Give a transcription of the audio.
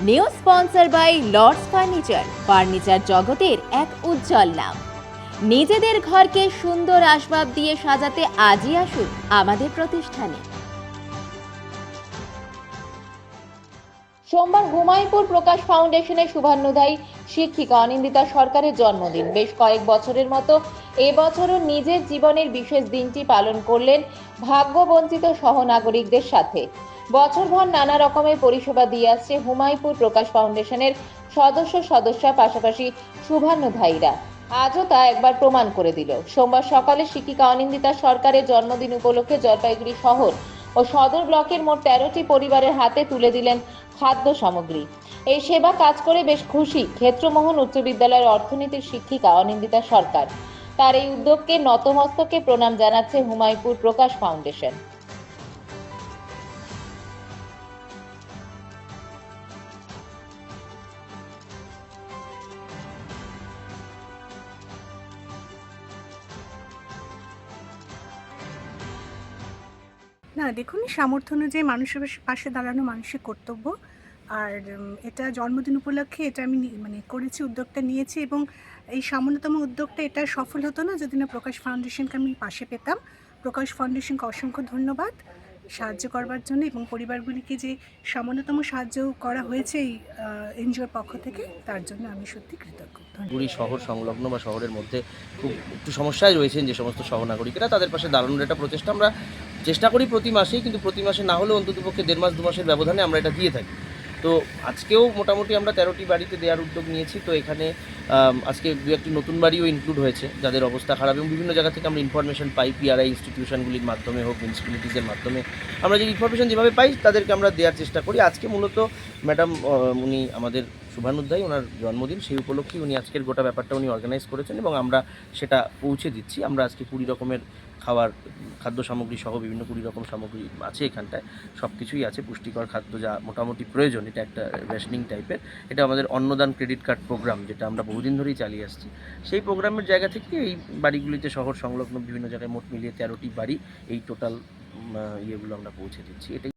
New sponsor by Lords furniture জগতের এক উজ্জ্বল নাম। নিজেদের ঘরকে সুন্দর আসবাব দিয়ে সাজাতে আজই আসুন আমাদের প্রতিষ্ঠানে। সোমবার হুমায়ুনপুর প্রকাশ ফাউন্ডেশনের শুভান্যুধ্যায়ী শিক্ষিকা অনিন্দিতা সরকারের জন্মদিন। বেশ কয়েক বছরের মতো এবছরও নিজের জীবনের বিশেষ দিনটি পালন করলেন ভাগ্যবঞ্চিত সহনাগরিকদের সাথে। বছরভর নানা রকমের পরিষেবা দিয়ে আসছে হুমায়ুনপুর প্রকাশ ফাউন্ডেশনের সদস্যা, পাশাপাশি শুভান্যুধ্যায়ীরা। আজও তা একবার প্রমাণ করে দিল। সোমবার সকালে শিক্ষিকা অনিন্দিতা সরকারের জন্মদিন উপলক্ষে জলপাইগুড়ি শহর ও সদর ব্লকের মোট 13টি পরিবারের হাতে তুলে দিলেন খাদ্য সামগ্রী। এই সেবা কাজ করে বেশ খুশি ক্ষেত্রমোহন উচ্চ বিদ্যালয়ের অর্থনীতির শিক্ষিকা অনিন্দিতা সরকার। তার এই উদ্যোগকে নতমস্তকে প্রণাম জানাচ্ছে হুমায়ুনপুর প্রকাশ ফাউন্ডেশন। না দেখুন, সামর্থ্য অনুযায়ী মানুষের পাশে দাঁড়ানো মানুষের কর্তব্য। আর এটা জন্মদিন উপলক্ষে এটা আমি করেছি, উদ্যোগটা নিয়েছি, এবং এই সামান্যতম উদ্যোগটা এটা সফল হতো না যদি না প্রকাশ ফাউন্ডেশনকে আমি পাশে পেতাম। প্রকাশ ফাউন্ডেশনকে অসংখ্য ধন্যবাদ সাহায্য করবার জন্য, এবং পরিবারগুলিকে যে সামান্যতম সাহায্য করা হয়েছে এই এনজিওর পক্ষ থেকে, তার জন্য আমি সত্যি কৃতজ্ঞ। পুরী শহর সংলগ্ন বা শহরের মধ্যে খুব একটু সমস্যায় রয়েছেন যে সমস্ত সহনাগরিকেরা, তাদের পাশে দাঁড়ানোর একটা প্রচেষ্টা আমরা চেষ্টা করি প্রতি মাসেই, কিন্তু প্রতি মাসে না হলেও অন্ততপক্ষে 1.5 মাস 2 মাসের ব্যবধানে আমরা এটা দিয়ে থাকি। তো আজকেও মোটামুটি আমরা 13টি বাড়িতে দেওয়ার উদ্যোগ নিয়েছি। তো এখানে আজকে 2-1টি নতুন বাড়িও ইনক্লুড হয়েছে যাদের অবস্থা খারাপ, এবং বিভিন্ন জায়গা থেকে আমরা ইনফরমেশন পাই, পিআরআই ইনস্টিটিউশনগুলির মাধ্যমে হোক, মিউনিসিপ্যালিটিসের মাধ্যমে আমরা যে ইনফরমেশন যেভাবে পাই তাদেরকে আমরা দেওয়ার চেষ্টা করি। আজকে মূলত ম্যাডাম উনি আমাদের শুভান্যুধ্যায়ী, ওনার জন্মদিন, সেই উপলক্ষে উনি আজকের গোটা ব্যাপারটা উনি অর্গানাইজ করেছেন এবং আমরা সেটা পৌঁছে দিচ্ছি। আমরা আজকে 20 রকমের খাদ্য সামগ্রী সহ বিভিন্ন 20 রকম সামগ্রী আছে এখানটায়, সব কিছুই আছে পুষ্টিকর খাদ্য যা মোটামুটি প্রয়োজন। এটা একটা রেশনিং টাইপের। এটা আমাদের অন্নদান ক্রেডিট কার্ড প্রোগ্রাম, যেটা আমরা বহুদিন ধরেই চালিয়ে আসছি। সেই প্রোগ্রামের জায়গা থেকে এই বাড়িগুলিতে শহর সংলগ্ন বিভিন্ন জায়গায় মোট মিলিয়ে 13টি বাড়ি এই টোটাল ইয়েগুলো আমরা পৌঁছে দিচ্ছি। এটাই